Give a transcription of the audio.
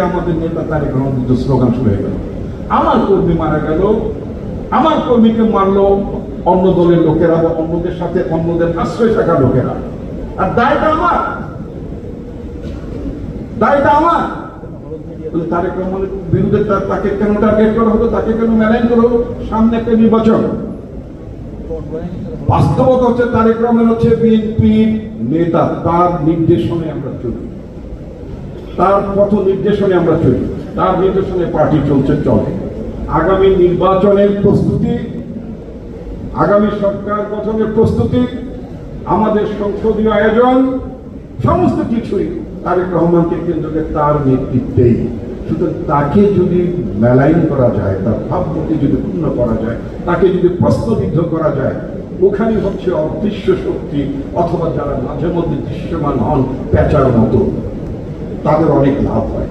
আমাদের নেতা তারেক রহমান স্লোগান শুরু হয়ে গেল, আমার কর্মী মারা গেল, আমার কর্মীকে মারলো অন্য দলের লোকেরা বা অন্যদের সাথে অন্যদের আশ্রয় থাকা লোকেরা, আর দায়টা আমার, দায়টা আমার। তারেক রহমানের বিরুদ্ধে তাকে কেন টার্গেট করা হতো, তাকে কেন মেলাইন করা হতো? সামনে একটা নির্বাচন। বাস্তবতা হচ্ছে তারেক রহমান হচ্ছে বিএনপির নেতা, তার নির্দেশনে আমরা চলি, তার পথ নির্দেশনে আমরা চলি, তার নির্দেশনে পার্টি চলছে, চলে। আগামী নির্বাচনের প্রস্তুতি, আগামী সরকার গঠনের প্রস্তুতি, আমাদের সংসদীয় আয়োজন, সমস্ত কিছুই তারেক রহমানকে কেন্দ্র করে, তার নেতৃত্বেই। সুতরাং তাকে যদি মেলাইন করা যায়, তার ভাবমূর্তি যদি পূর্ণ করা যায়, তাকে যদি প্রশ্নবিদ্ধ করা যায়, ওখানে হচ্ছে অদৃশ্য শক্তি অথবা যারা মাঝে মধ্যে দৃশ্যমান হন পেঁচার মতো, তাদের অনেক লাভ হয়।